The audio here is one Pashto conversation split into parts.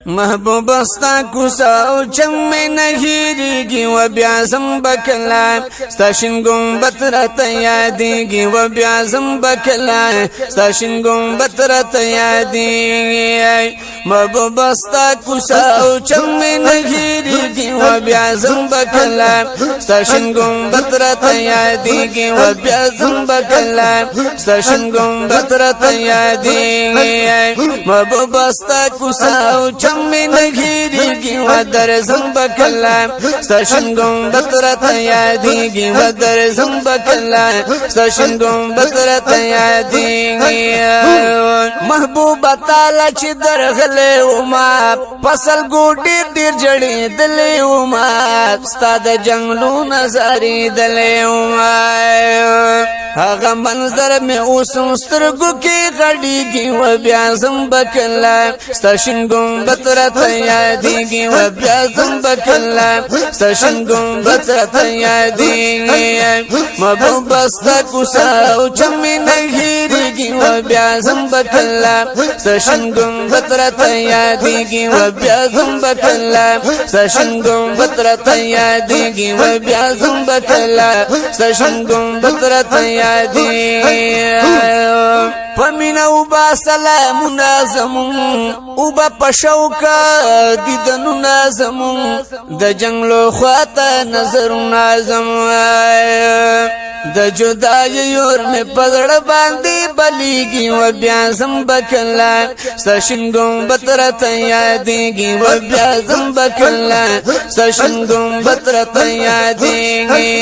محبوب استا کوسا چم میں نهیریږي و بیا زم بکلا ستاشین گنبت راته یادېږي و بیا زم بکلا ستاشین گنبت راته یادېږي محبوب استا کوسا چم میں نهیریږي و بیا زم بکلا ستاشین گنبت راته یادېږي و بیا زم بکلا ستاشین گنبت راته یادېږي محبوب استا کوسا میں نگیریږي و در زم بکلا ستاشین گنبت راته یادېږي و در زم بکلا ستاشین گنبت راته یادېږي محبوبه تعالی چې درغلې وما فصل ګوډې ډېر جړېدلې وما ستا د جنګلو نظارېدلې وما هغه منظر مې اوس سترګو کې غړېږي و بیا زم بکلا ستاشین گنبت راته یادېږي و بیا زم بکلا ستاشین گنبت راته یادېږي محبوبه ستا کوسا او چم مې نهیریږي و بیا زم بکلا ستاشین گنبت راته یادېږي و بیا زم بکلا ستاشین گنبت راته یادېږي و بیا زم بکلا ستاشین گنبت راته یادېږي پمینا اوبا سلامونا زمون اوبا پشوکا دیدنونا زمون د جنگلو خواتا نظرونا زمون د جدای یور میں پزړ باندې بلیږي و بیا زم بکلا ستاشین گنبت راته یادېږي و بیا زم بکلا ستاشین گنبت راته یادېږي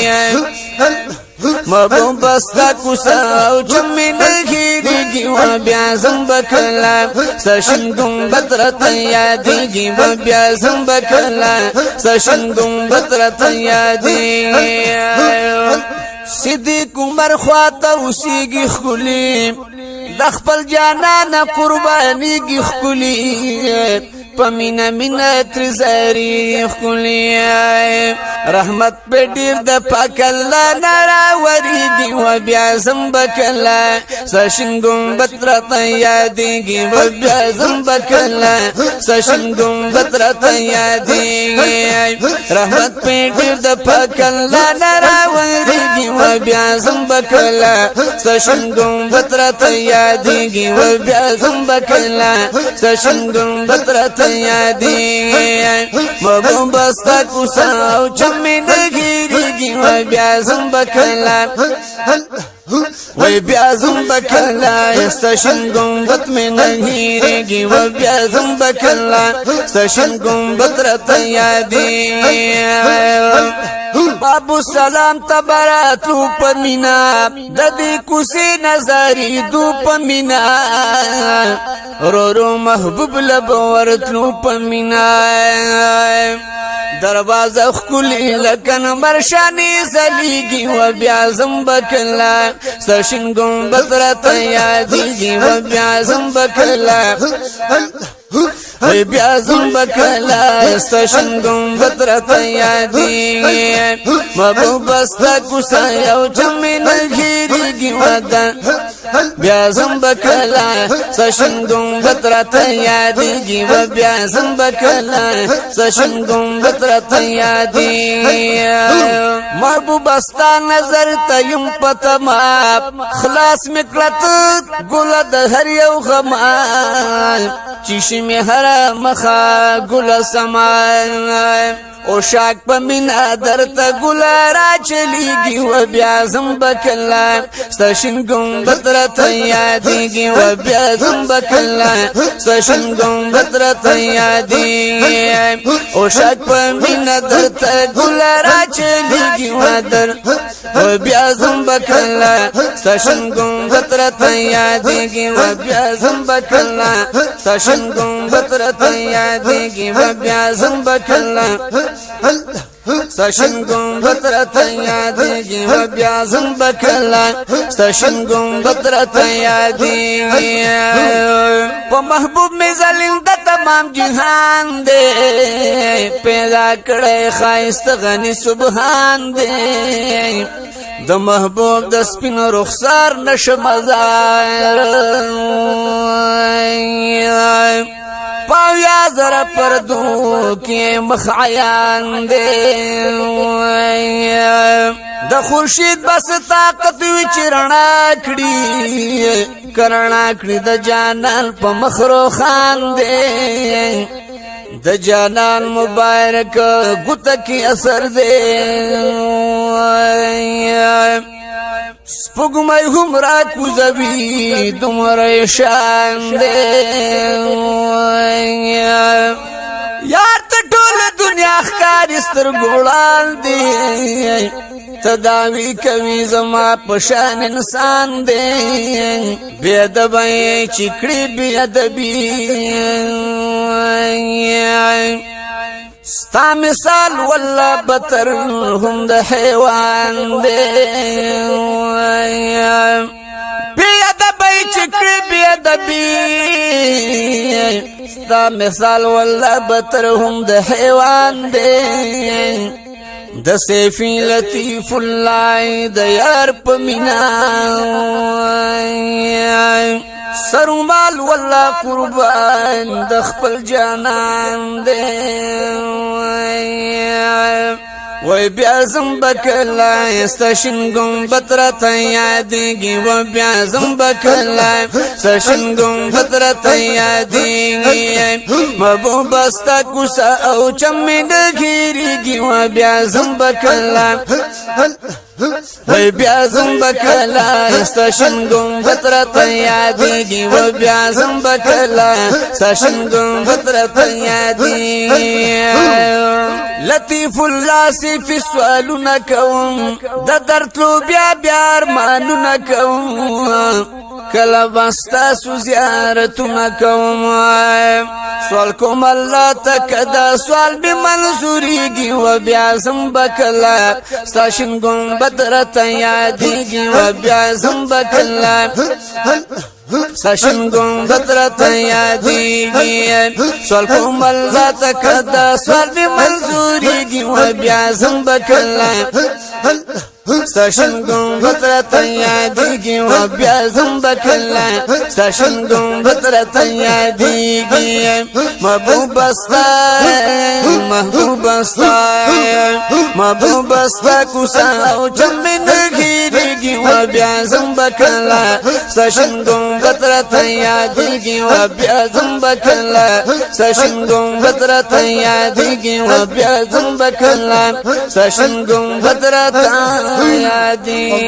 محبوبه ستا کوسا او چم مې نهیریږي و بیا زم بکلا ستاشین گنبت راته یادېږي و بیا زم بکلا ستاشین گنبت راته یادېږي صدیق عمر خواته اوسېږي ښکلي د خپل جانان قربانېږي ښکلي پمینا مینا ترزاری خلی رحمت په ډیر د پاک الله نراوریږي و بیا زم بکلا ستاشین گنبت راته یادېږي و بیا زم بکلا ستاشین گنبت راته یادېږي رحمت په ډیر د پاک الله نراوریږي و بیا زم بکلا ستاشین گنبت راته یادېږي و بیا زم بکلا ستاشین گنبت راته یادېږي محبوبه ستا کوسا او چم مې نهیریږي و بیا زم بکلا وی بیا زم بکلا ستاشین گنبت مې نهیریږي و بیا زم بکلا ستاشین گنبت راته یادېږي بابو سلام تبراتلو پمینا د دې کوسې نظاری دو پمینا رو رو محبوب لب ورتلو پمینا دروازه خکلی لکن مرشانی زلیږي و بیا زم بکلا ستاشین گنبت راته یادېږي و بیا زم بکلا وی بیا زم بکلا ستاشین گنبت راته یادېږي محبوبه ستا کوسا او چم مې نهیریږي و بیا زم بکلا ستاشین گنبت راته یادېږي و بیا زم بکلا ستاشین گنبت راته یادېږي محبوبه ستا نظر ته یم په تما خلاص مې کړه ته ګله د هر یو غمان چیشی می هر مخا گل سمان او شاک پا مینا در تا گل را چلیږي و بیا زم بکلا ستاشین گنبت راته یادېږي و بیا زم بکلا ستاشین گنبت راته یادېږي او شاک پا مینا در تا گل را چلیږي و بیا زم بکلا ستاشین گنبت راته یادېږي و بیا زم بکلا ستاشین گنبت راته یادېږي و بیا زم بکلا ستاشین گنبت راته یادېږي و بیا زم بکلا ستاشین گنبت راته یادېږي په محبوب مې ظالم د تمام جهان دی پیدا کړی ښایسته غني سبحان دی د محبوب د سپین رخسار نشم زار پاویا زر پردو کی مخعیان دے د خورشید بس طاقت وی چرنا کړي کرنا کړي د جانان په مخرو خان دے د جانان مبارک غت کی اثر دے سپوږمۍ هم را کوزوي دومره شان دے یار ته ټول دنیا ښکاري سترګوړان دي تداوی کوي زما پشان انسان دے بے ادبی چکڑی بے ادبی ستا مثال والله بتر هم د حیوان دے بے ادبی چکڑی بے ادبی ستا مثال والله بتر هم د حیوان دے د سیفی لطیف الله د یار پمینا سرمال والله قربان د خپل جانان دے وی بیازم بکلا استشن گنبت رتا یادیگی و بیازم بکلا استشن گنبت رتا یادیگی محبوب استا کسا او چمی دگیریگی و بیازم بکلا وی بیازم بکلا استشن گنبت رتا یادیگی و بیازم بکلا استشن گنبت رتا یادیگی لطیف الله صفی سوالو نکوم د درتلو بیا بیا ارمانو نکوم کله بستا سو زیارتو نکوم سوال کوم الله تک دا سوال به منظوریږي و بیا زم بکلا ستاشن گنبد رتا یادیږي و بیا زم بکلا ساشن گنبد رتا یادیگی سوال کوم اللہ تک دا سوال دی منظوریگی و بیا زم بکلا ساشن گنبد رتا یادیگی و بیا زم بکلا ساشن گنبد رتا یادیگی محبوب استا محبوب استا محبوب استا کسا او چمی نگیریگی و بیا زم بکلا ساشن گنبد رتا یادیگی و بیا زم بکلا ساشن گنبد رتا یادیگی و بیا زم بکلا ساشن گنبد رتا یادیگی